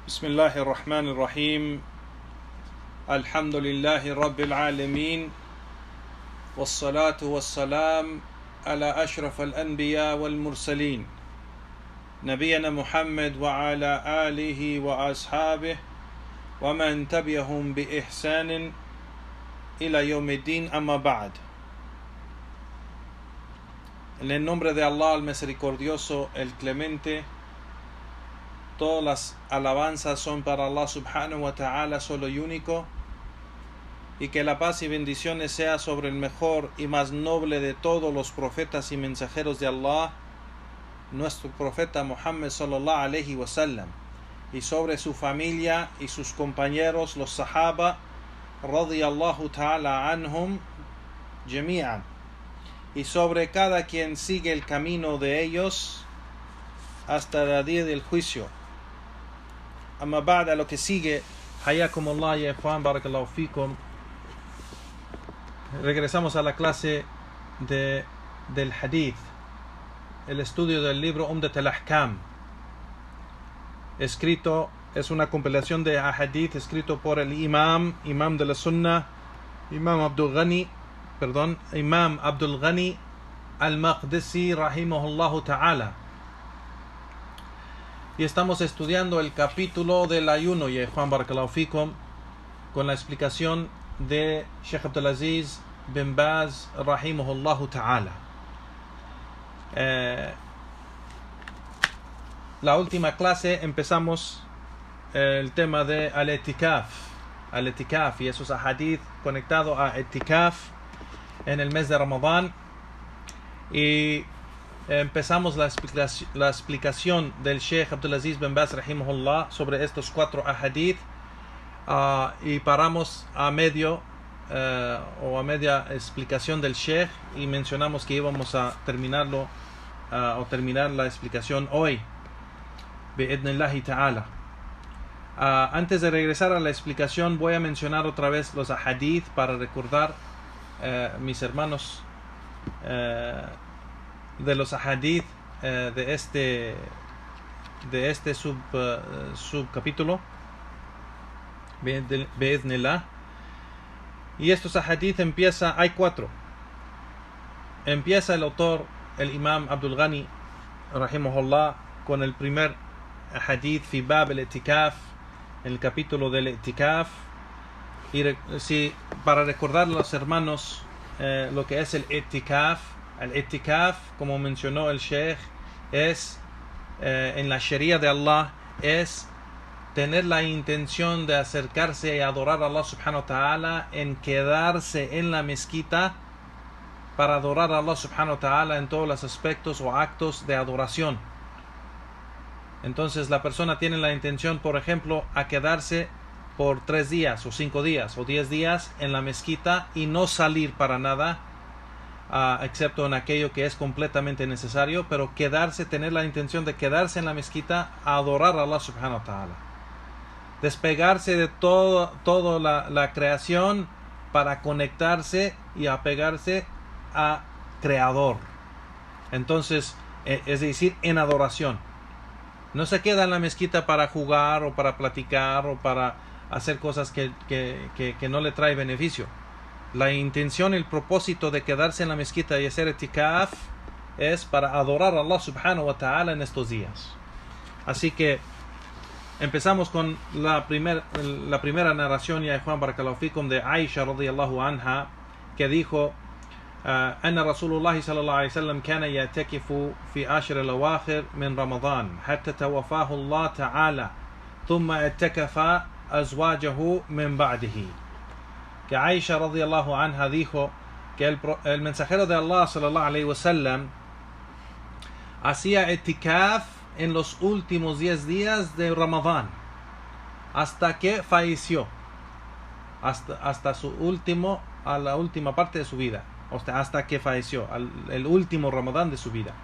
بسم الله الرحمن الرحيم الحمد لله رب العالمين والصلاة والسلام على أشرف الأنبياء والمرسلين نبينا محمد وعلى آله وأصحابه ومن تبعهم بإحسان إلى يوم الدين أما بعد. En el nombre de Allah, el misericordioso, el clemente, todas las alabanzas son para Allah subhanahu wa ta'ala, solo y único, y que la paz y bendiciones sea sobre el mejor y más noble de todos los profetas y mensajeros de Allah, nuestro profeta Muhammad sallallahu alayhi wa sallam, y sobre su familia y sus compañeros, los sahaba, radiyallahu ta'ala anhum jami'an, y sobre cada quien sigue el camino de ellos hasta el día del juicio. Amma ba'd, a lo que sigue, hayakum Allah ya ikhwan, barakallahu fikum. Regresamos a la clase del hadith, el estudio del libro Umdat al-Ahkam. Escrito, es una compilación de hadith escrito por el imam de la Sunnah, Imam Abdul Ghani al-Maqdisi rahimahullahu ta'ala. Y estamos estudiando el capítulo del ayuno, y Juan barakallahu fikum, con la explicación de Sheikh Abdulaziz bin Baz rahimahullahu ta'ala. La última clase empezamos el tema de al-etikaf y esos hadith conectados a etikaf en el mes de Ramadán, y empezamos la explicación del Sheikh Abdulaziz bin Baz rahimahullah sobre estos 4 hadith, y paramos a media explicación del Sheikh, y mencionamos que íbamos a terminar la explicación hoy bi'idhnillahi ta'ala. Antes de regresar a la explicación, voy a mencionar otra vez los hadith para recordar, mis hermanos, de los hadith de este subcapítulo bi'idhnillah. Y estos hadith hay 4. Empieza el autor, el imam Abdul Ghani rahimahullah, con el primer hadith fi bab el-etikaf, en el capítulo del etikaf, y para recordar a los hermanos lo que es el etikaf. El etikaf, como mencionó el Sheikh, es en la Sharia de Allah, es tener la intención de acercarse y adorar a Allah subhanahu wa ta'ala, en quedarse en la mezquita para adorar a Allah subhanahu wa ta'ala en todos los aspectos o actos de adoración. Entonces la persona tiene la intención, por ejemplo, a quedarse por 3 días o 5 días o 10 días en la mezquita y no salir para nada, excepto en aquello que es completamente necesario, pero tener la intención de quedarse en la mezquita a adorar a Allah subhanahu wa ta'ala, despegarse de toda la creación para conectarse y apegarse a Creador. Entonces, es decir, en adoración. No se queda en la mezquita para jugar o para platicar o para hacer cosas que no le trae beneficio. La intención, el propósito de quedarse en la mezquita y hacer etikaf es para adorar a Allah subhanahu wa ta'ala en estos días. Así que empezamos con la primera narración, ya Juan barakallahu fikum, de Aisha radiyallahu anha, que dijo: أن رسول الله صلى الله عليه وسلم كان يعتكف في عشر الأواخر من رمضان حتى توفاه الله تعالى ثم اعتكف أزواجه من بعده. Que Aisha radiyallahu anha dijo que el mensajero de Allah sallallahu alayhi wa sallam hacía etikaf en los últimos 10 días de Ramadán hasta que falleció, hasta a la última parte de su vida, hasta que falleció, el último Ramadán de su vida.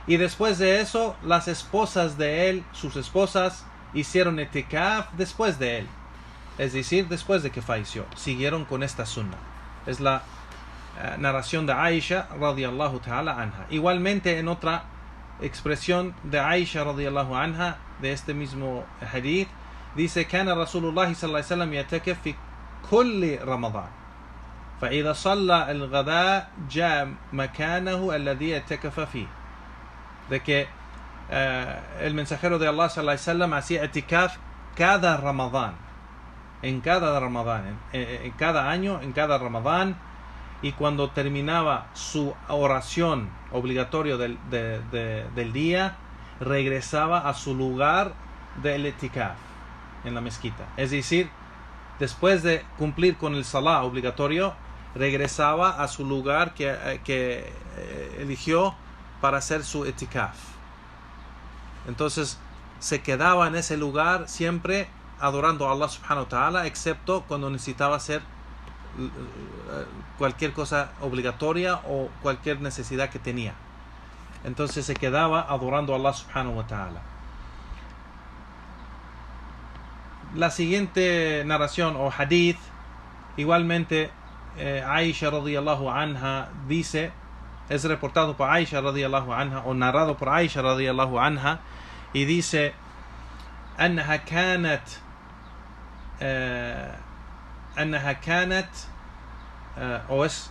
Y después de eso, las esposas de él, sus esposas, hicieron etikaf después de él, es decir, después de que falleció, siguieron con esta sunna. Es la narración de Aisha radiyallahu ta'ala anha. Igualmente en otra expresión de Aisha radiyallahu anha de este mismo hadith. Dice: كان رسول الله صلى الله عليه وسلم يعتكف في كل رمضان فإذا صلى الغداء جاء مكانه الذي اعتكف فيه. De que el mensajero de Allah sallallahu alaihi wasallam hacía etikaf cada Ramadán, en cada Ramadán, en cada año, en cada Ramadán, y cuando terminaba su oración obligatoria del día, regresaba a su lugar del etikaf en la mezquita. Es decir, después de cumplir con el salah obligatorio, regresaba a su lugar que eligió para hacer su etikaf. Entonces se quedaba en ese lugar siempre adorando a Allah subhanahu wa ta'ala, excepto cuando necesitaba hacer cualquier cosa obligatoria o cualquier necesidad que tenía. Entonces se quedaba adorando a Allah subhanahu wa ta'ala. La siguiente narración o hadith, igualmente Aisha radiyallahu anha dice, es reportado por Aisha radiyallahu anha o narrado por Aisha radiyallahu anha, y dice: أنها كانت o es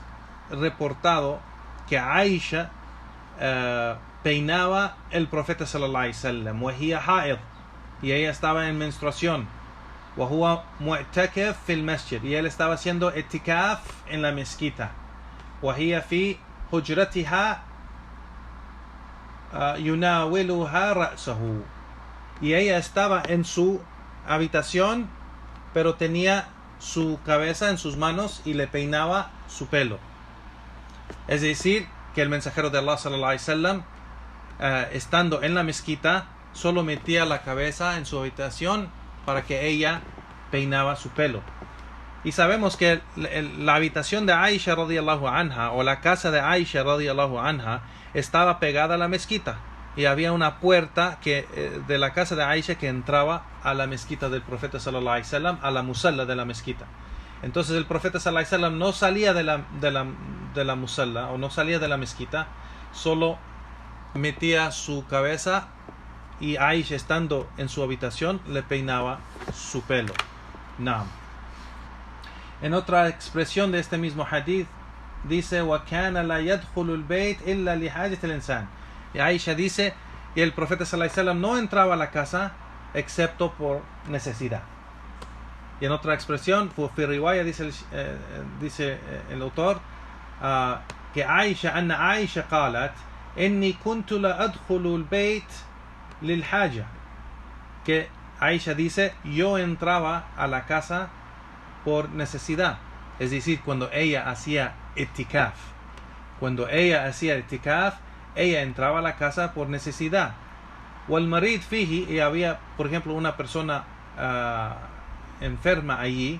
reportado que Aisha peinaba el profeta sallallahu alaihi wasallam وهي حائض, y ella estaba en menstruación, وهو معتكف في المسجد, y él estaba haciendo etikaf en la mezquita, وهي في حجرتها يناولها رأسه, y ella estaba en su habitación pero tenía su cabeza en sus manos y le peinaba su pelo. Es decir, que el mensajero de Allah sallallahu alaihi wasallam, estando en la mezquita, solo metía la cabeza en su habitación para que ella peinaba su pelo. Y sabemos que la habitación de Aisha radiyallahu anha, o la casa de Aisha radiyallahu anha, estaba pegada a la mezquita, y había una puerta de la casa de Aisha que entraba a la mezquita del profeta sallallahu alaihi wasallam, a la musalla de la mezquita. Entonces el profeta sallallahu alaihi wasallam no salía de la musalla, o no salía de la mezquita, solo metía su cabeza, y Aisha, estando en su habitación, le peinaba su pelo. Naam. En otra expresión de este mismo hadith dice: وَكَانَ لَا يَدْخُلُ الْبَيْتِ إِلَّا لِحَاجَةِ الْإِنسَانِ. Y Aisha dice, y el profeta sallallahu alaihi wasallam no entraba a la casa excepto por necesidad. Y en otra expresión, في riwaya, dice el autor, que Aisha, أن عائشة قالت إني كنت لا أدخل البيت للحاجة, que Aisha dice: yo entraba a la casa por necesidad. Es decir, cuando ella hacía etikaf, ella entraba a la casa por necesidad. والمريض فيه, y había, por ejemplo, una persona enferma allí,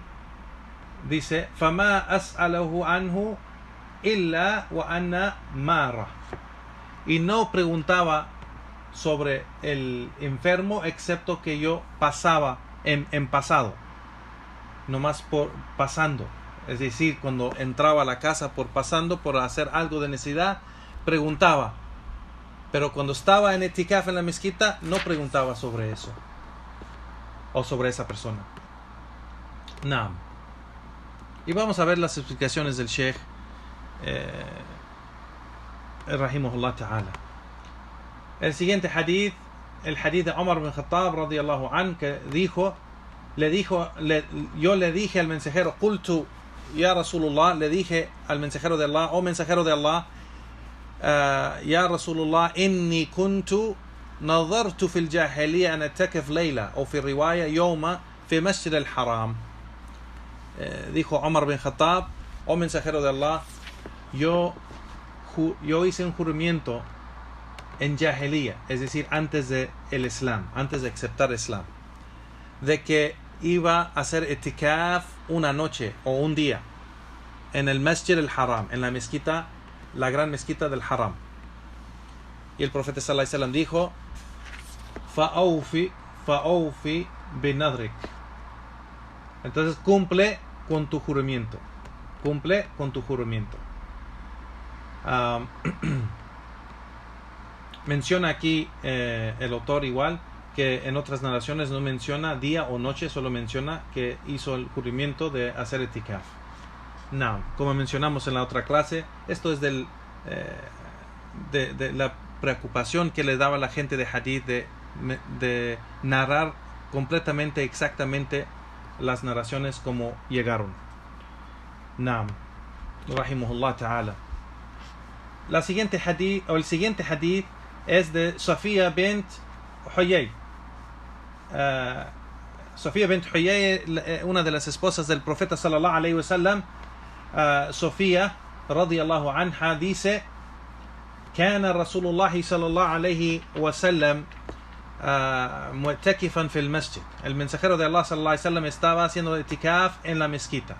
dice: فما أسأله عنه إلا وأنا مارة, y no preguntaba sobre el enfermo excepto que yo pasaba en pasado, nomás por pasando. Es decir, cuando entraba a la casa por pasando, por hacer algo de necesidad, preguntaba. Pero cuando estaba en etikaf en la mezquita, no preguntaba sobre eso o sobre esa persona. Naam. Y vamos a ver las explicaciones del Sheikh rahimahullah ta'ala. El siguiente hadith, el hadith de Umar bin Khattab radiyallahu anhu, que yo le dije al mensajero: qultu ya Rasulullah, le dije al mensajero de Allah: oh mensajero de Allah, ya Rasulullah, inni kuntu nadartu fil jahiliya an atakif layla, o fi riwaya yawma fi masjid al-haram. Dijo Umar bin Khattab: oh mensajero de Allah, yo hice un juramento en jahiliya, es decir, antes de el Islam, antes de aceptar Islam, de que iba a hacer etikaf una noche o un día en el Masjid al-Haram, en la mezquita, la gran mezquita del Haram. Y el profeta sallallahu alaihi wasallam dijo: fa'awfi binadrik. Entonces cumple con tu juramento. Menciona aquí el autor igual que en otras narraciones no menciona día o noche, solo menciona que hizo el juramento de hacer etikaf. No, como mencionamos en la otra clase, esto es de la preocupación que le daba la gente de hadith de narrar completamente, exactamente las narraciones como llegaron. Naam, rahimahullah ta'ala. El siguiente hadith es de Sofía bint Huyay. Sofía bint Huyay, una de las esposas del profeta sallallahu alayhi wa sallam. Sofía radiyallahu anha dice: كان رسول الله صلى الله عليه وسلم معتكفا في المسجد. El mensajero de Allah sallallahu alayhi wa sallam estaba haciendo itikaf en la mezquita.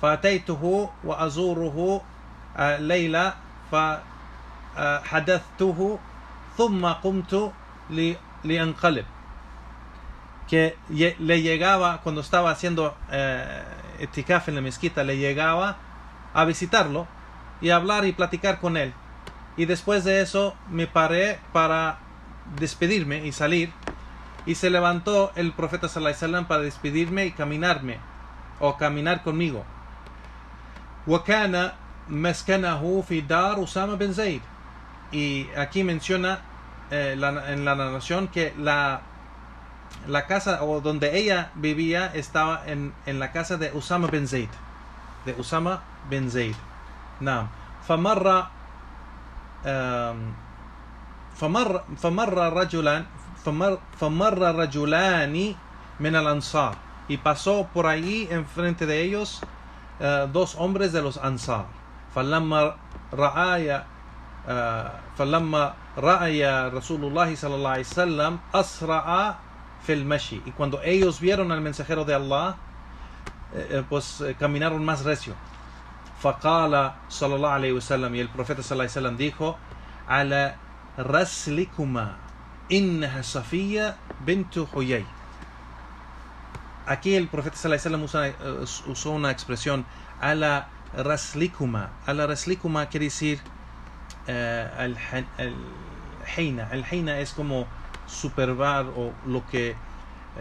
فأتيته وأزوره ليلة فحدثته ثم قمت لأنقلب. Que le llegaba, cuando estaba haciendo itikaf en la mezquita, le llegaba a visitarlo y hablar y platicar con él. Y después de eso me paré para despedirme y salir, y se levantó el profeta sallallahu alaihi wasallam para despedirme y caminar conmigo. وكان مسكنه في دار أسامة بن زيد. Y aquí menciona en la narración que la casa o donde ella vivía estaba en la casa de Usama bin Zayd. نعم. فمر رجلان من الأنصار. Y pasó por ahí enfrente de ellos dos hombres de los Ansar. فلما رأى رسول الله صلى الله عليه وسلم أسرع في المشي. Y cuando ellos vieron al mensajero de Allah, pues caminaron más recio. فقال صلى الله عليه وسلم, y el profeta صلى الله عليه وسلم dijo: على رسلكما إنها صفية بنت حيي. Aquí el profeta sallallahu alaihi wasallam usó una expresión ala raslikuma. Ala raslikuma quiere decir el heina. El heina es como supervar o lo que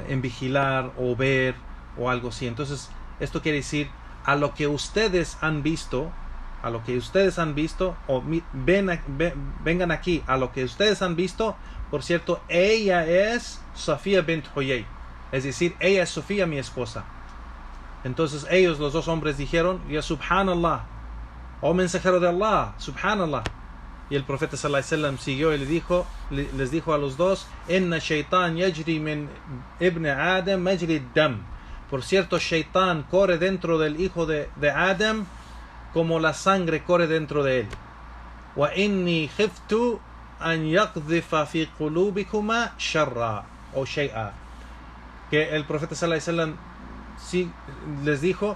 en vigilar o ver o algo así. Entonces esto quiere decir a lo que ustedes han visto, o vengan aquí a lo que ustedes han visto. Por cierto, ella es Sofía bint Huyay. Es decir, ella es Sofía, mi esposa. Entonces ellos, los dos hombres, dijeron: ya subhanallah, oh mensajero de Allah, subhanallah. Y el profeta sallallahu alaihi wasallam siguió y les dijo a los dos: inna shaytan yajri min ibn Adam majri dam. Por cierto, Shaitan corre dentro del hijo de Adam como la sangre corre dentro de él. Wa inni khiftu an yaqdhifa fi qulubikuma sharra o shay'a. Que el profeta sallallahu alaihi wasallam sí les dijo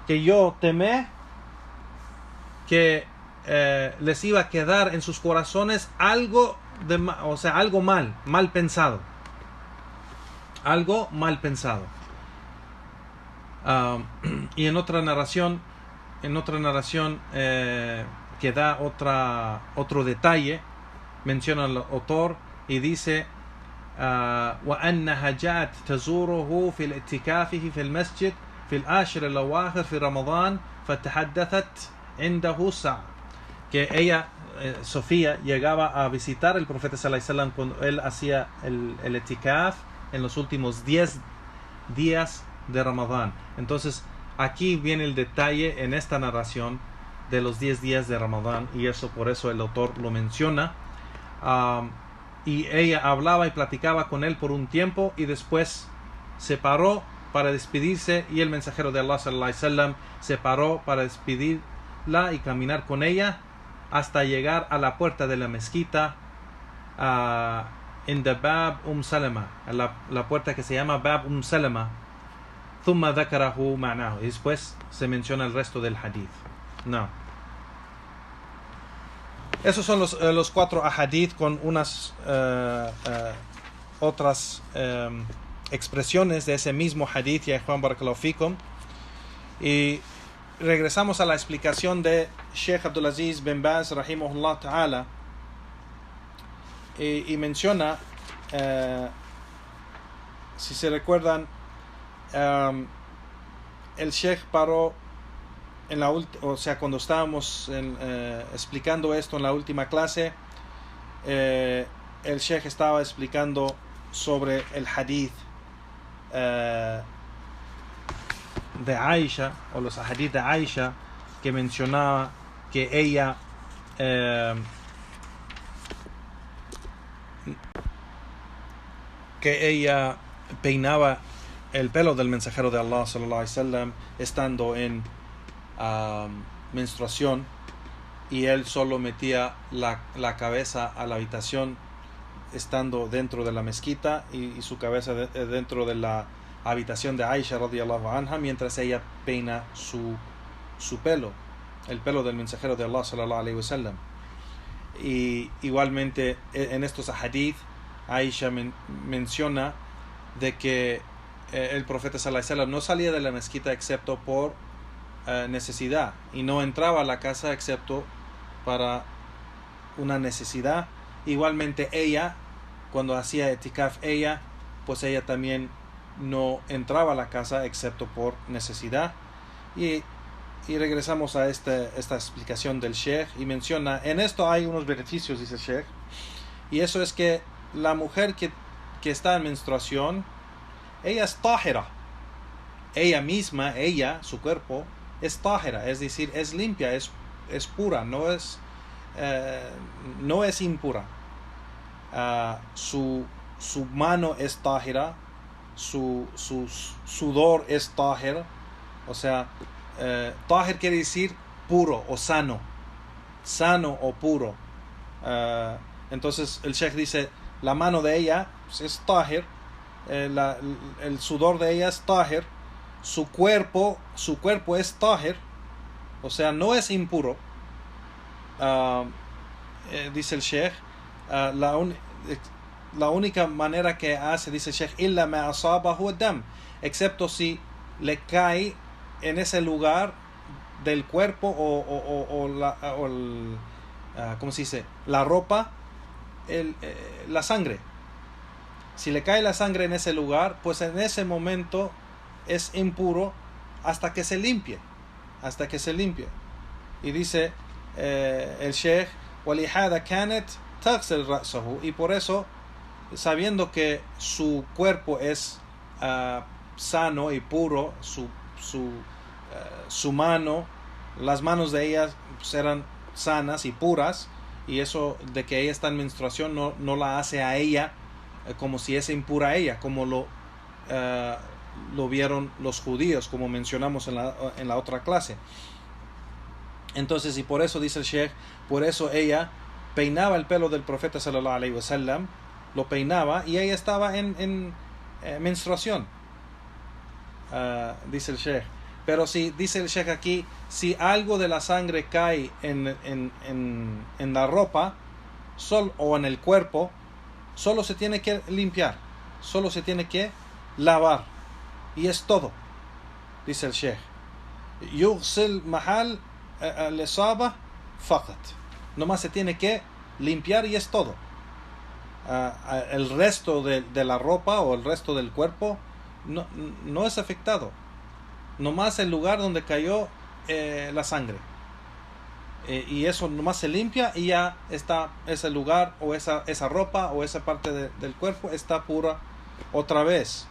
que yo temé que les iba a quedar en sus corazones algo mal pensado. Algo mal pensado. Y en otra narración que da otro detalle, menciona el autor y dice: وأنها جاءت تزوره في الاعتكاف في المسجد في العاشر الأواخر في رمضان فتحدثت عنده ساعة. Que ella, Sofía, llegaba a visitar el profeta sallallahu alaihi wasallam cuando él hacía el etikaf en los últimos 10 días de Ramadán. Entonces aquí viene el detalle en esta narración de los 10 días de Ramadán, y por eso el autor lo menciona. Y ella hablaba y platicaba con él por un tiempo y después se paró para despedirse, y el mensajero de Allah sallallahu alaihi wasallam se paró para despedirla y caminar con ella hasta llegar a la puerta de la mezquita en Bab Salama, la puerta que se llama Bab Salama. ثم ذكره معناه. Y después se menciona el resto del hadith. No. Esos son los 4 ahadith con unas otras expresiones de ese mismo hadith. Ya Juan barakallahu fikum. Y regresamos a la explicación de Sheikh Abdulaziz bin Baz rahimahullah ta'ala. y menciona, si se recuerdan, el Sheikh paró cuando estábamos explicando esto en la última clase, el Sheikh estaba explicando sobre el hadith de Aisha, o los hadith de Aisha, que mencionaba que ella peinaba el pelo del mensajero de Allah sallallahu alaihi wasallam estando en menstruación, y él solo metía la cabeza a la habitación estando dentro de la mezquita, y su cabeza dentro de la habitación de Aisha radiyallahu anha, mientras ella peina su pelo, el pelo del mensajero de Allah sallallahu alaihi wasallam. Y igualmente en estos hadith Aisha menciona de que el profeta sallallahu alaihi wasallam no salía de la mezquita excepto por necesidad, y no entraba a la casa excepto para una necesidad. Igualmente ella, cuando hacía etikaf, pues ella también no entraba a la casa excepto por necesidad. Y regresamos a esta explicación del Sheikh, y menciona, en esto hay unos beneficios, dice el Sheikh, y eso es que la mujer que está en menstruación, ella es tahira, ella misma, su cuerpo es tahira, es decir, es limpia, es pura, no es impura. Su mano es tahira, su sudor es tahir, o sea, tahir quiere decir puro o sano o puro. Entonces el Sheikh dice, la mano de ella es tahir, el sudor de ella es tahir, su cuerpo es tahir, o sea, no es impuro. Dice el Sheikh, la única manera que hace, dice el Sheikh, illa ma asabahu dam, excepto si le cae en ese lugar del cuerpo ¿cómo se dice? La ropa, la sangre. Si le cae la sangre en ese lugar, pues en ese momento es impuro hasta que se limpie. Y dice el Sheikh, walihada kanat taghsil ra'sahu, y por eso, sabiendo que su cuerpo es sano y puro, su mano, las manos de ella pues eran sanas y puras, y eso de que ella está en menstruación no la hace a ella como si es impura a ella, como lo vieron los judíos, como mencionamos en la otra clase. Entonces, y por eso dice el Sheikh, por eso ella peinaba el pelo del profeta sallallahu alaihi wasallam, lo peinaba, y ella estaba en menstruación, dice el Sheikh. Pero si, dice el Sheikh aquí, si algo de la sangre cae en la ropa o en el cuerpo, solo se tiene que limpiar, solo se tiene que lavar, y es todo, dice el Sheikh. Yughsil mahal al-isaba faqat, nomás se tiene que limpiar y es todo. El resto de la ropa o el resto del cuerpo no es afectado, nomás el lugar donde cayó la sangre, y eso nomás se limpia y ya está, ese lugar o esa ropa o esa parte del cuerpo está pura otra vez.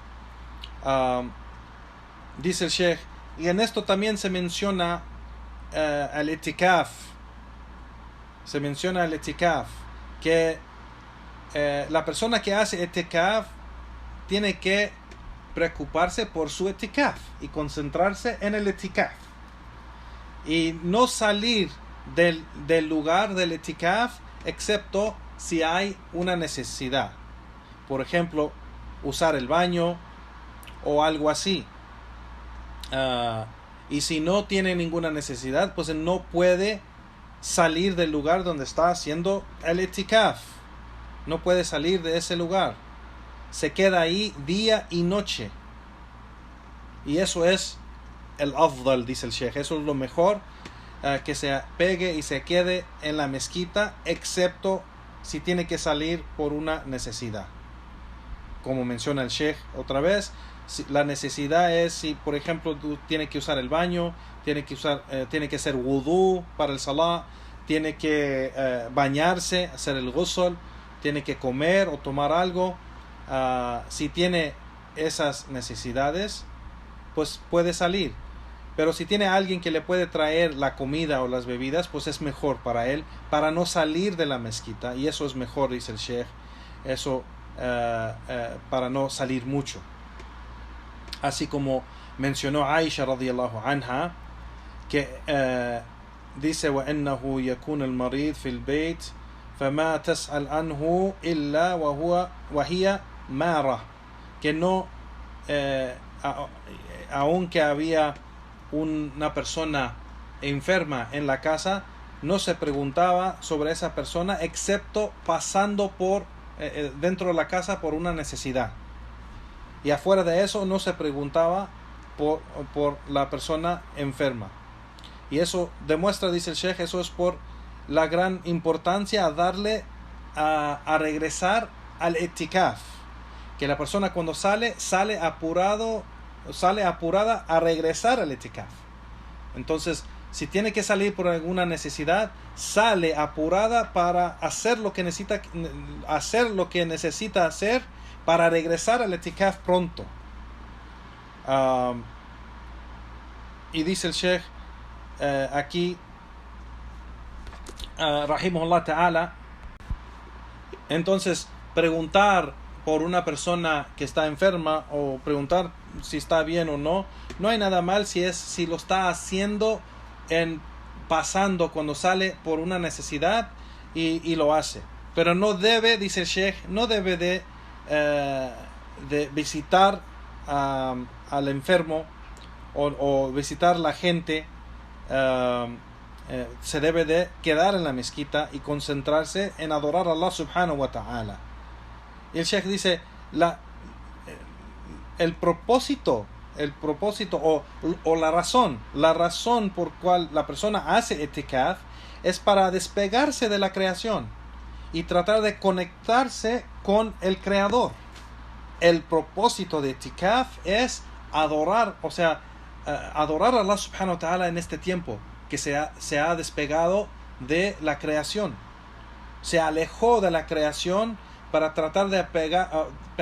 Dice el Sheikh, y en esto también se menciona el etikaf, que la persona que hace etikaf tiene que preocuparse por su etikaf y concentrarse en el etikaf, y no salir del lugar del etikaf excepto si hay una necesidad, por ejemplo usar el baño o algo así. Y si no tiene ninguna necesidad, pues no puede salir del lugar donde está haciendo el etikaf, no puede salir de ese lugar, se queda ahí día y noche, y eso es el afdal, dice el Sheikh, eso es lo mejor, que se pegue y se quede en la mezquita, excepto si tiene que salir por una necesidad. Como menciona el Sheikh otra vez, la necesidad es si, por ejemplo, tú tienes que usar el baño, tiene que hacer wudú para el salah, tiene que bañarse, hacer el ghusl, tiene que comer o tomar algo. Si tiene esas necesidades, pues puede salir. Pero si tiene alguien que le puede traer la comida o las bebidas, pues es mejor para él, para no salir de la mezquita. Y eso es mejor, dice el Sheikh, eso para no salir mucho. Así como mencionó Aisha radiyallahu anha, que dice: وَإِنَّهُ يَكُونَ الْمَرِيض فِي الْبَيْتِ فَمَا تَسْأَلْ عَنْهُ إِلَّا وَهِيَ مَارَةٌ, que no, aunque había una persona enferma en la casa, no se preguntaba sobre esa persona excepto pasando por dentro de la casa por una necesidad, y afuera de eso no se preguntaba por la persona enferma. Y eso demuestra, dice el Sheikh, eso es por la gran importancia a darle a regresar al etikaf, que la persona cuando sale apurada a regresar al etikaf. Entonces, si tiene que salir por alguna necesidad, sale apurada para hacer lo que necesita hacer para regresar al etikaf pronto. Y dice el Sheikh aquí, rahimahullah ta'ala, entonces preguntar por una persona que está enferma o preguntar si está bien o no, no hay nada mal si lo está haciendo pasando cuando sale por una necesidad y lo hace. Pero no debe, dice el Sheikh, no debe de visitar al enfermo o visitar la gente. Se debe de quedar en la mezquita y concentrarse en adorar a Allah subhanahu wa ta'ala. Y el Sheikh dice, el propósito o la razón por cual la persona hace etikaf es para despegarse de la creación y tratar de conectarse con el Creador. El propósito de etikaf es adorar, o sea, adorar a Allah subhanahu wa ta'ala en este tiempo que se ha despegado de la creación, se alejó de la creación para tratar de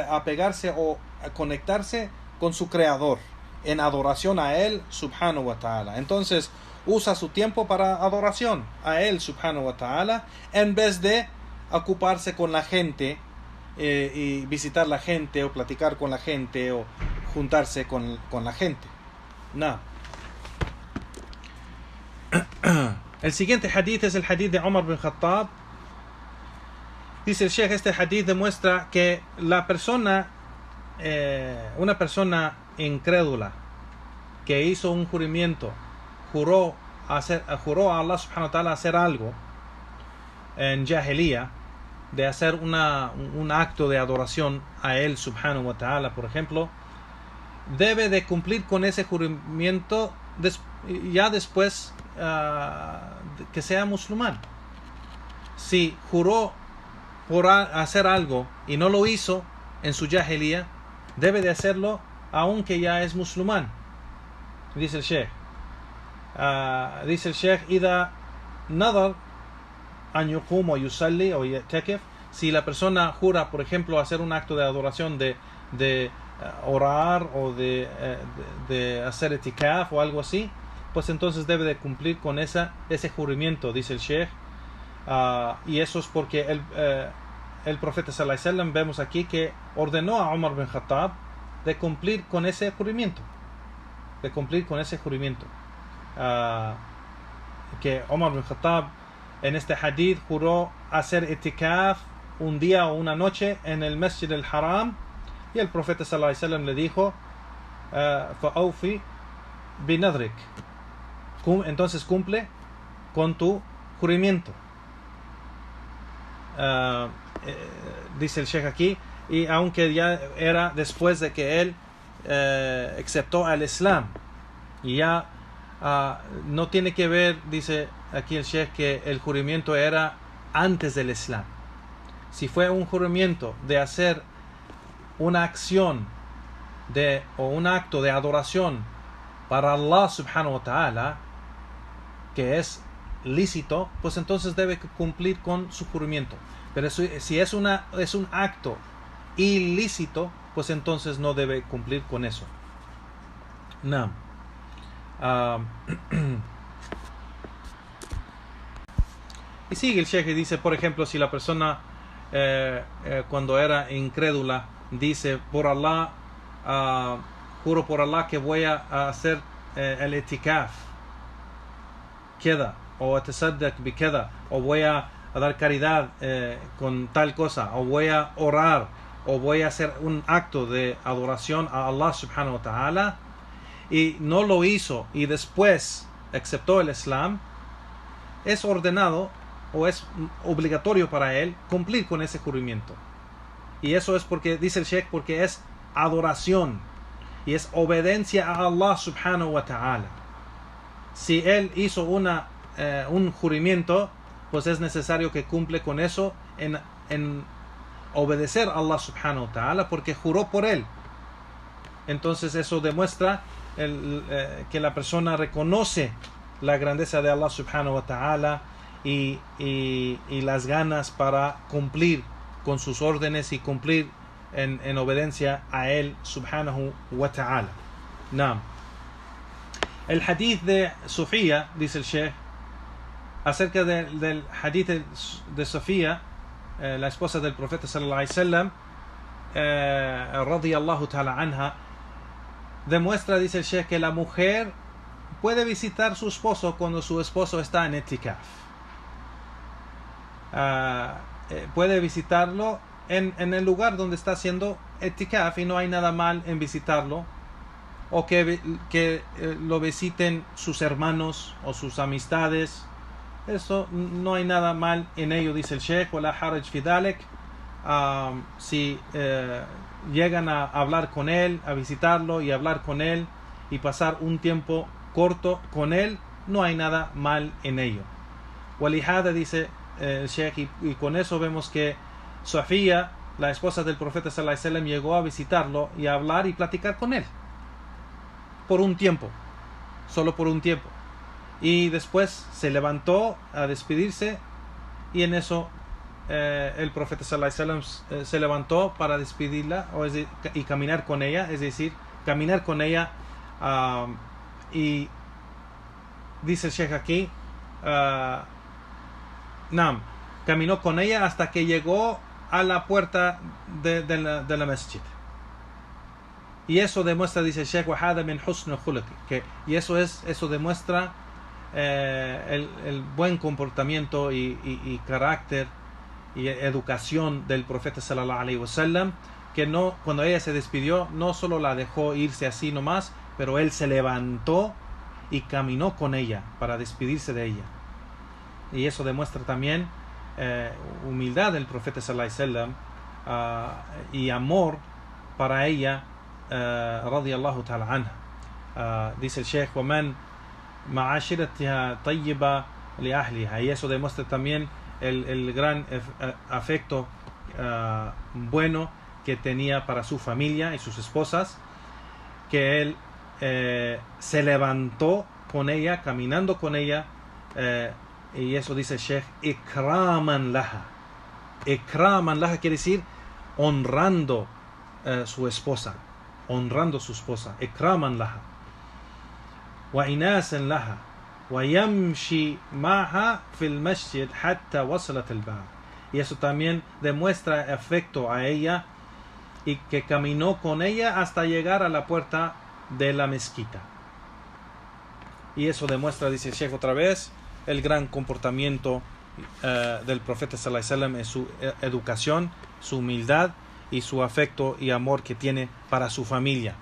apegarse o conectarse con su Creador en adoración a Él subhanahu wa ta'ala. Entonces usa su tiempo para adoración a Él subhanahu wa ta'ala en vez de ocuparse con la gente y visitar la gente o platicar con la gente o juntarse con la gente. No. El siguiente hadith es el hadith de Umar bin Khattab. Dice el Sheikh, este hadith demuestra que una persona incrédula que hizo un juramento, juró a Allah subhanahu wa ta'ala hacer algo en Jahiliya, de hacer un acto de adoración a él subhanahu wa ta'ala, por ejemplo, debe de cumplir con ese juramento ya después que sea musulmán. Si juró por hacer algo y no lo hizo en su jahiliya, debe de hacerlo aunque ya es musulmán. Dice el Sheikh, إذا نظر أن يقوم ويصلي أو يعتكف, si la persona jura, por ejemplo, hacer un acto de adoración de orar o de hacer etikaf o algo así, pues entonces debe de cumplir con ese juramento, dice el Sheikh. Y eso es porque el profeta sallallahu alaihi wasallam, vemos aquí que ordenó a Umar bin Khattab de cumplir con ese juramento, que Umar bin Khattab en este hadith juró hacer etikaf un día o una noche en el Masjid al-Haram, y el profeta sallallahu alaihi wasallam le dijo: fa'awfi binadrik, entonces cumple con tu juramento. Dice el Sheikh aquí, y aunque ya era después de que él aceptó al Islam, y ya no tiene que ver, dice aquí el Sheikh, que el juramento era antes del Islam. si fue un juramento de hacer una acción o un acto de adoración para Allah subhanahu wa ta'ala, que es lícito, pues entonces debe cumplir con su juramento. Pero si es un acto ilícito, pues entonces no debe cumplir con eso. No. Y sigue el Sheikh y dice, por ejemplo, si la persona cuando era incrédula dice, por Allah, juro por Allah que voy a hacer el itikaf, queda, o atasaddaq bi queda, o voy a dar caridad con tal cosa, o voy a orar, o voy a hacer un acto de adoración a Allah subhanahu wa ta'ala, y no lo hizo y después aceptó el Islam, es ordenado o es obligatorio para él cumplir con ese juramento. Y eso es porque, dice el Sheikh, porque es adoración y es obediencia a Allah subhanahu wa ta'ala. Si él hizo un juramento, pues es necesario que cumple con eso en obedecer a Allah subhanahu wa ta'ala, porque juró por él. Entonces eso demuestra que la persona reconoce la grandeza de Allah subhanahu wa ta'ala y las ganas para cumplir con sus órdenes y cumplir en obediencia a él subhanahu wa ta'ala. Naam. El hadith de Sofía, dice el Sheikh, acerca del hadith de Sofía, la esposa del profeta sallallahu alaihi wasallam, radiyallahu ta'ala anha, demuestra, dice el Sheikh, que la mujer puede visitar a su esposo cuando su esposo está en etikaf. Puede visitarlo en el lugar donde está haciendo etikaf y no hay nada mal en visitarlo, o que lo visiten sus hermanos o sus amistades. Eso no hay nada mal en ello, dice el Sheikh. Wala haraj fi dhalik. Si llegan a hablar con él, a visitarlo y hablar con él y pasar un tiempo corto con él, no hay nada mal en ello. Walihada, dice el Sheikh, y con eso vemos que Sofía, la esposa del profeta sallallahu alaihi wasallam, llegó a visitarlo y a hablar y platicar con él por un tiempo, solo por un tiempo, y después se levantó a despedirse, y en eso el profeta sallallahu alaihi wasallam se levantó para despedirla y caminar con ella, es decir, caminar con ella, y dice el Sheikh aquí, caminó con ella hasta que llegó a la puerta de la masjid. Y eso demuestra, dice el Sheikh, wahada min husn khuluq, y eso demuestra el buen comportamiento y carácter y educación del profeta sallallahu alaihi wasallam, que no, cuando ella se despidió, no solo la dejó irse así nomás, pero él se levantó y caminó con ella para despedirse de ella. Y eso demuestra también humildad del profeta sallallahu alaihi wasallam y amor para ella, radiyallahu ta'ala anha. Dice el Sheikh, وَمَنْ مَعَاشِرَتِهَا طَيِّبَةً لِأَهْلِهَا, y eso demuestra también el gran afecto bueno que tenía para su familia y sus esposas, que él se levantó con ella, caminando con ella, y eso dice el Sheikh, ikraman laha. Ikraman laha quiere decir honrando su esposa, honrando su esposa. Ikraman laha. Wa inasan laha. Wa yamshi maha fil masjid hatta wasalat al bab. Y eso también demuestra afecto a ella, y que caminó con ella hasta llegar a la puerta de la mezquita. Y eso demuestra, dice el Sheikh otra vez, el gran comportamiento del profeta sallallahu alaihi wasallam, en su educación, su humildad y su afecto y amor que tiene para su familia.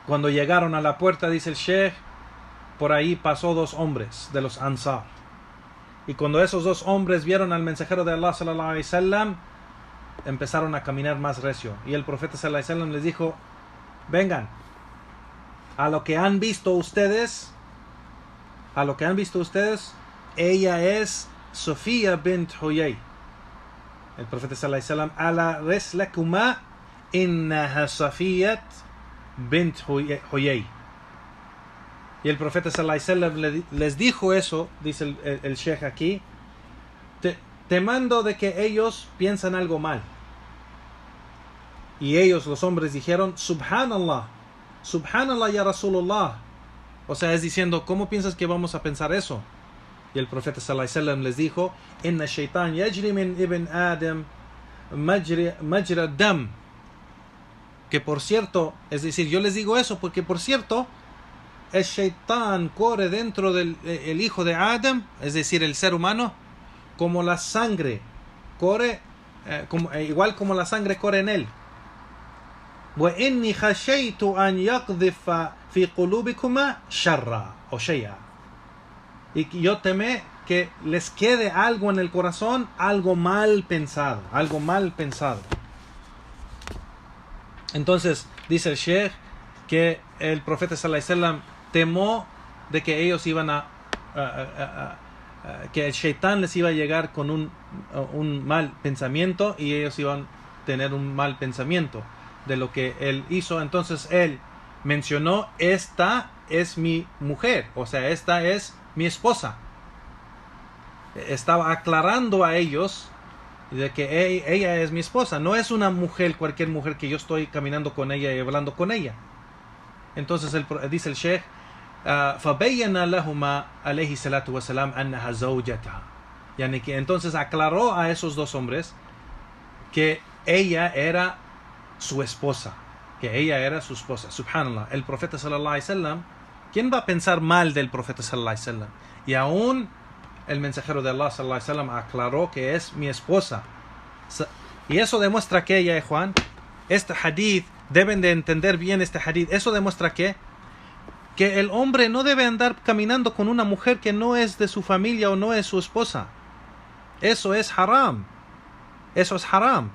Cuando llegaron a la puerta, dice el Sheikh, por ahí pasó 2 hombres de los Ansar, y cuando esos 2 hombres vieron al mensajero de Allah sallallahu alaihi wasallam, empezaron a caminar más recio, y el profeta sallallahu alaihi wasallam les dijo: vengan, a lo que han visto ustedes, ella es Sofía bint Huyay. El profeta sallallahu alaihi wasallam, ala rislakuma innaha Sofiyat bint Huyay. Y el profeta sallallahu alaihi wasallam les dijo eso, dice el sheikh aquí, temando de que ellos piensan algo mal. Y ellos, los hombres, dijeron, Subhanallah, Subhanallah ya Rasulullah. O sea, es diciendo, ¿cómo piensas que vamos a pensar eso? Y el profeta sallallahu alaihi wasallam les dijo, Inna shaitan yajri min ibn Adam majra dam. Que por cierto, es decir, yo les digo eso porque por cierto, el shaitán corre dentro del el hijo de Adam, es decir, el ser humano, como la sangre corre, igual como la sangre corre en él. وإني خشيت أن يقذف في قلوبكما شرا o shay'a. Y yo temé que les quede algo en el corazón, algo mal pensado, algo mal pensado. Entonces dice el sheikh que el profeta sallallahu alaihi wasallam temó de que ellos iban que el shaitán les iba a llegar con un mal pensamiento y ellos iban a tener un mal pensamiento de lo que él hizo. Entonces él mencionó, esta es mi mujer, o sea, esta es mi esposa. Estaba aclarando a ellos de que ella es mi esposa, no es una mujer, cualquier mujer que yo estoy caminando con ella y hablando con ella. Entonces dice el sheikh, فَبَيَّنَ لَهُمَا عَلَيْهِ الصَّلَاةُ وَالسَّلَامُ أَنَّهَا زَوْجَتَهَا. Yani que entonces aclaró a esos dos hombres que ella era su esposa, que ella era su esposa. Subhanallah, el profeta sallallahu alaihi wasallam, ¿quién va a pensar mal del profeta sallallahu alaihi wasallam? Y aún el mensajero de Allah sallallahu alaihi wasallam aclaró que es mi esposa. Y eso demuestra que ella, Juan, este hadith, deben de entender bien este hadith, eso demuestra que el hombre no debe andar caminando con una mujer que no es de su familia o no es su esposa. Eso es haram. Eso es haram.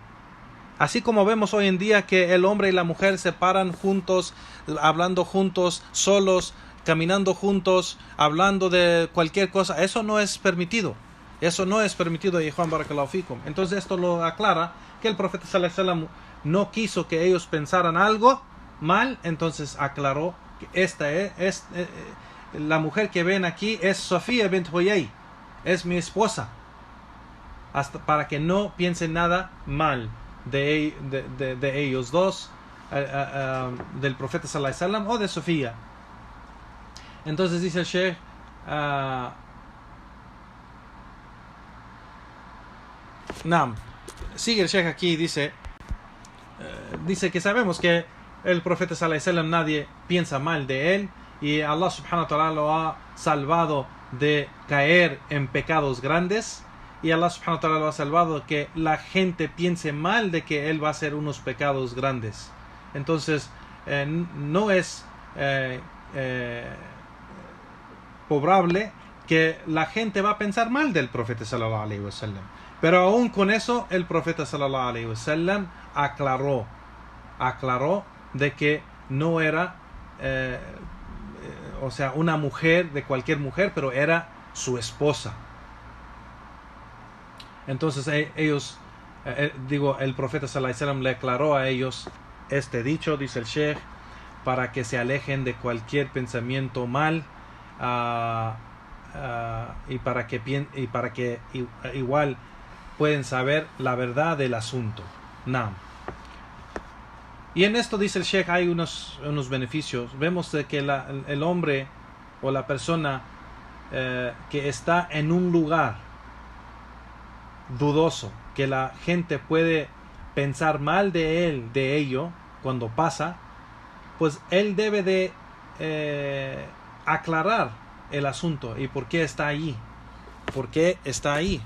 Así como vemos hoy en día que el hombre y la mujer se paran juntos, hablando juntos, solos, caminando juntos, hablando de cualquier cosa, eso no es permitido. Eso no es permitido, y Juan barakallahu fikum. Entonces esto lo aclara que el profeta sallallahu alaihi wasallam no quiso que ellos pensaran algo mal, entonces aclaró que esta es la mujer que ven aquí es Sofía bint Huyay, es mi esposa, hasta para que no piensen nada mal de ellos dos, del profeta sallallahu alaihi wasallam o de Sofía. Entonces dice el sheikh, sigue el sheikh aquí, dice que sabemos que el profeta sallallahu alaihi wasallam nadie piensa mal de él, y Allah subhanahu wa ta'ala lo ha salvado de caer en pecados grandes, y Allah subhanahu wa ta'ala lo ha salvado que la gente piense mal de que él va a hacer unos pecados grandes. Entonces no es probable que la gente va a pensar mal del profeta sallallahu alaihi wasallam. Pero aún con eso el profeta sallallahu alaihi wasallam aclaró de que no era o sea, una mujer de cualquier mujer, pero era su esposa. Entonces ellos, el profeta sallallahu alaihi wasallam le aclaró a ellos este dicho, dice el sheikh, para que se alejen de cualquier pensamiento mal, y para que igual pueden saber la verdad del asunto. Y en esto, dice el sheikh, hay unos beneficios. Vemos de que el hombre o la persona que está en un lugar dudoso, que la gente puede pensar mal de él, de ello, cuando pasa, pues él debe de aclarar el asunto y por qué está allí. ¿Por qué está ahí?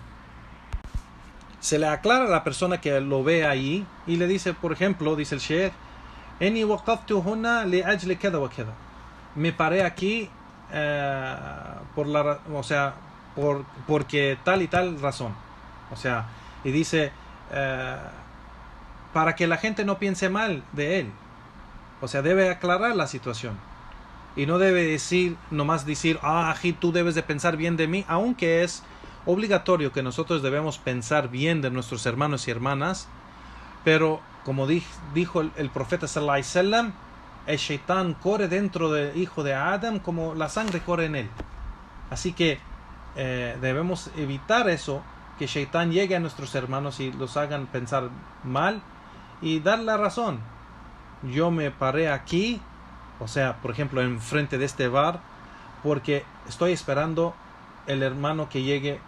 Se le aclara a la persona que lo ve ahí y le dice, por ejemplo, dice el sheikh, Eni waqaftu huna li ajli kada wa kada. Me paré aquí porque tal y tal razón. O sea, y dice, para que la gente no piense mal de él. O sea, debe aclarar la situación. Y no debe decir, nomás decir, ají, tú debes de pensar bien de mí, aunque es obligatorio que nosotros debemos pensar bien de nuestros hermanos y hermanas, pero como dijo el profeta sallallahu alaihi wasallam, el shaitán corre dentro del hijo de Adam como la sangre corre en él. Así que debemos evitar eso, que shaitán llegue a nuestros hermanos y los hagan pensar mal y dar la razón. Yo me paré aquí, o sea, por ejemplo, enfrente de este bar, porque estoy esperando el hermano que llegue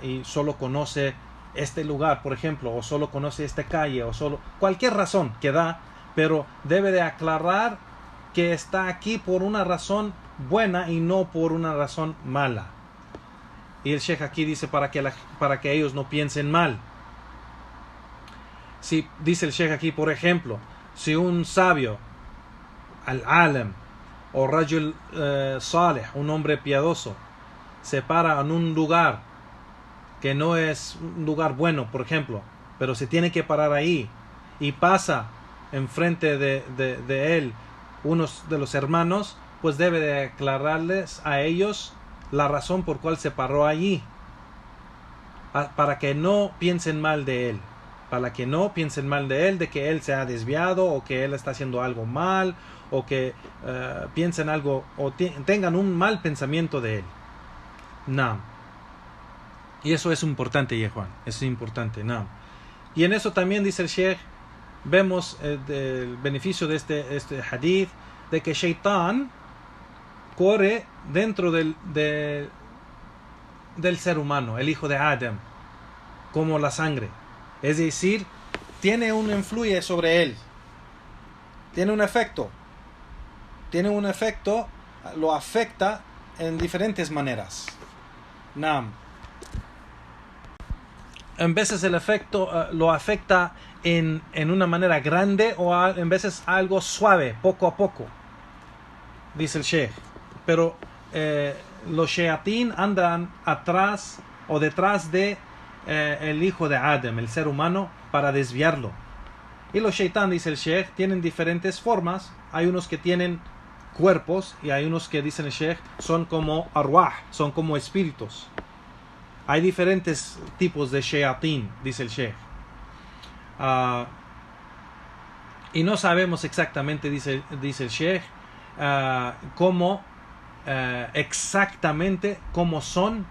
y solo conoce este lugar, por ejemplo, o solo conoce esta calle, o solo cualquier razón que da, pero debe de aclarar que está aquí por una razón buena y no por una razón mala. Y el Sheikh aquí dice para que ellos no piensen mal. Si dice el Sheikh aquí, por ejemplo, si un sabio, al-alim o rajul salih, un hombre piadoso, se para en un lugar que no es un lugar bueno, por ejemplo, pero se tiene que parar ahí y pasa enfrente de él unos de los hermanos, pues debe de aclararles a ellos la razón por cual se paró allí, para que no piensen mal de él, para que no piensen mal de él, de que él se ha desviado o que él está haciendo algo mal, o que piensen algo o tengan un mal pensamiento de él. No. Y eso es importante, Yehuan, es importante, no. Y en eso también dice el Sheikh, vemos el beneficio de este hadith, de que Shaitán corre dentro del ser humano, el hijo de Adam, como la sangre. Es decir, tiene un influye sobre él, tiene un efecto, lo afecta en diferentes maneras. Nam. En veces el efecto lo afecta en una manera grande o en veces algo suave, poco a poco, dice el Sheikh. Pero los shayatín andan atrás o detrás de el hijo de Adam, el ser humano, para desviarlo. Y los shaitán, dice el Sheikh, tienen diferentes formas. Hay unos que tienen cuerpos y hay unos que, dicen el Sheikh, son como arwah, son como espíritus. Hay diferentes tipos de shayatín, dice el Sheikh. Y no sabemos exactamente, dice el Sheikh, cómo exactamente cómo son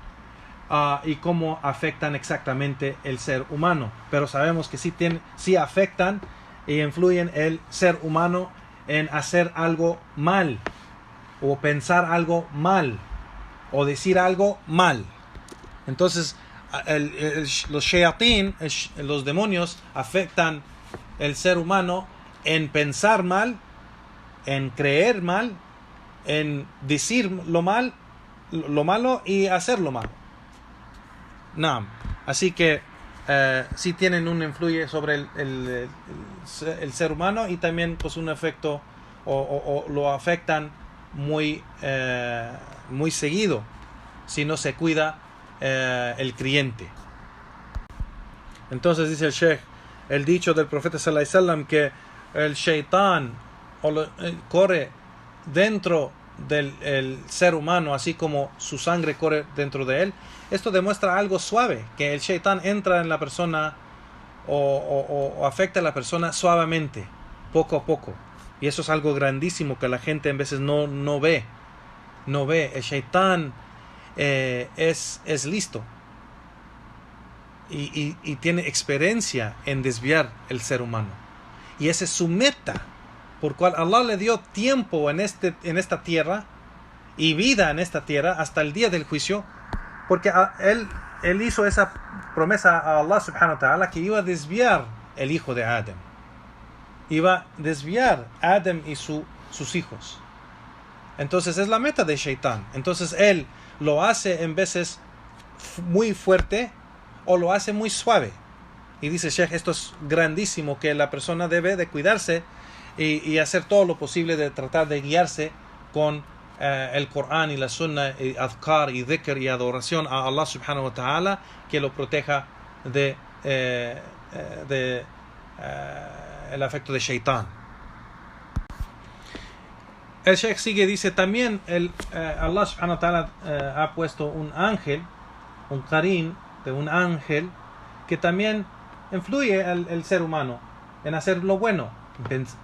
y cómo afectan exactamente el ser humano. Pero sabemos que sí afectan y influyen el ser humano en hacer algo mal, o pensar algo mal, o decir algo mal. Entonces, los shayatín, los demonios, afectan el ser humano en pensar mal, en creer mal, en decir lo malo y hacer lo malo. No. Así que sí tienen un influye sobre el ser humano, y también pues un efecto o lo afectan muy seguido si no se cuida el creyente. Entonces dice el Sheikh, el dicho del profeta sallallahu alaihi wasallam, que el shaitán corre dentro del ser humano así como su sangre corre dentro de él. Esto demuestra algo suave, que el shaitán entra en la persona o afecta a la persona suavemente, poco a poco. Y eso es algo grandísimo que la gente en veces no ve. El shaitán es listo y tiene experiencia en desviar el ser humano, y esa es su meta, por cual Allah le dio tiempo en esta tierra y vida en esta tierra hasta el día del juicio, porque él hizo esa promesa a Allah subhanahu wa ta'ala, que iba a desviar el hijo de Adam, iba a desviar a Adam y sus hijos. Entonces es la meta de Shaitán. Entonces él lo hace en veces muy fuerte o lo hace muy suave. Y dice Sheikh, esto es grandísimo, que la persona debe de cuidarse y hacer todo lo posible de tratar de guiarse con el Corán y la Sunna, y adhkar y dhikr y adoración a Allah subhanahu wa ta'ala, que lo proteja de el efecto de Shaitán. El Sheikh sigue, dice también Allah subhanahu wa ta'ala ha puesto un ángel, un qarin de un ángel que también influye al ser humano en hacer lo bueno,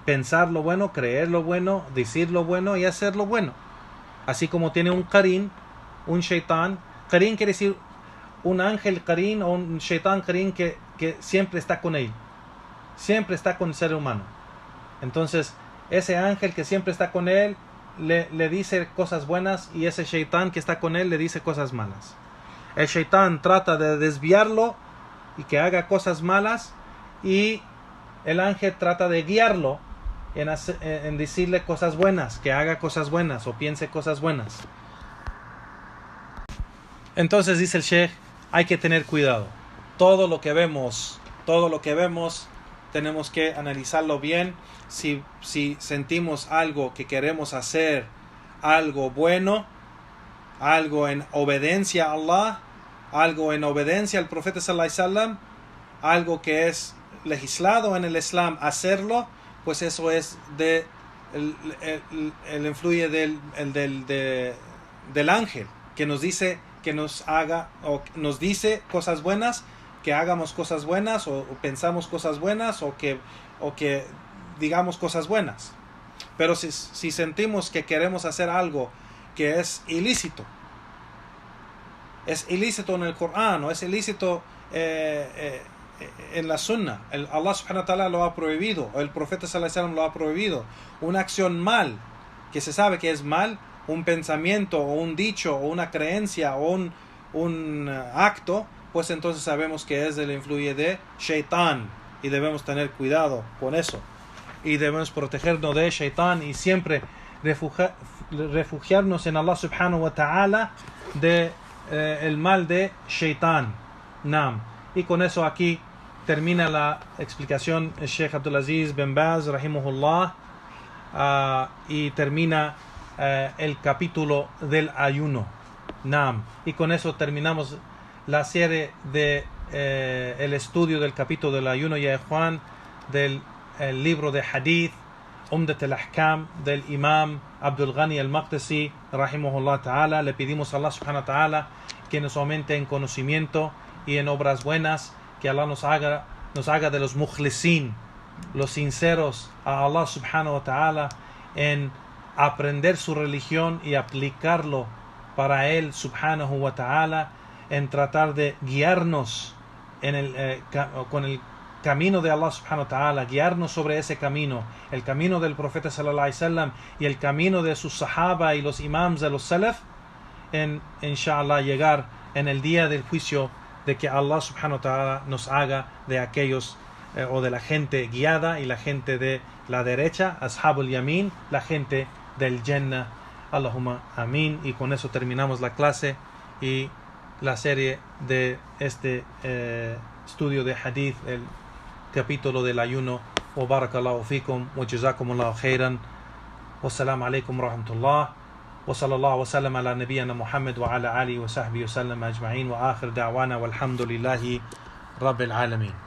pensar lo bueno, creer lo bueno, decir lo bueno y hacer lo bueno. Así como tiene un qarin, un shaitán. Qarin quiere decir un ángel qarin o un shaitán qarin que siempre está con él, siempre está con el ser humano. Entonces ese ángel que siempre está con él le dice cosas buenas, y ese shaitán que está con él le dice cosas malas. El shaitán trata de desviarlo y que haga cosas malas, y el ángel trata de guiarlo en decirle cosas buenas, que haga cosas buenas o piense cosas buenas. Entonces dice el Sheikh, hay que tener cuidado. Todo lo que vemos, tenemos que analizarlo bien. Si sentimos algo que queremos hacer, algo bueno, algo en obediencia a Allah, algo en obediencia al profeta sallallahu alaihi wasallam, algo que es legislado en el Islam hacerlo, pues eso es el influye del ángel que nos dice que nos haga, o nos dice cosas buenas, que hagamos cosas buenas, o pensamos cosas buenas, o que digamos cosas buenas. Pero si sentimos que queremos hacer algo que es ilícito en el Corán, o es ilícito en la Sunna, Allah subhanahu wa ta'ala lo ha prohibido, o el profeta sallallahu alaihi wasallam lo ha prohibido, una acción mal, que se sabe que es mal, un pensamiento, o un dicho, o una creencia, o un acto, pues entonces sabemos que es del influye de Shaitán, y debemos tener cuidado con eso, y debemos protegernos de Shaitán, y siempre refugiarnos en Allah subhanahu wa ta'ala de el mal de Shaitán. Nam. Y con eso aquí termina la explicación el Sheikh Abdulaziz bin Baz rahimahullah, y termina el capítulo del ayuno. Nam. Y con eso terminamos la serie de el estudio del capítulo del ayuno, ya Juan, del libro de Hadith Umdat al-Ahkam del Imam Abdul Ghani al-Maqdisi rahimahullah ta'ala. Le pedimos a Allah subhanahu wa ta'ala que nos aumente en conocimiento y en obras buenas, que Allah nos haga de los mukhlisin, los sinceros a Allah subhanahu wa ta'ala, en aprender su religión y aplicarlo para Él subhanahu wa ta'ala, en tratar de guiarnos con el camino de Allah subhanahu wa ta'ala, guiarnos sobre ese camino, el camino del profeta sallallahu alaihi wasallam y el camino de sus sahaba y los imams de los salaf, inshallah llegar en el día del juicio, de que Allah subhanahu wa ta'ala nos haga de aquellos o de la gente guiada y la gente de la derecha, ashabul yamin, la gente del Jannah. Allahumma amin. Y con eso terminamos la clase y la serie de este estudio de hadith, el capítulo del ayuno. Wa barakallahu fikum wa jazakumullahu khairan. Wassalamu alaikum wa rahmatullah. وصلى الله وسلم على نبينا محمد وعلى آله وصحبه وسلم أجمعين وآخر دعوانا والحمد لله رب العالمين.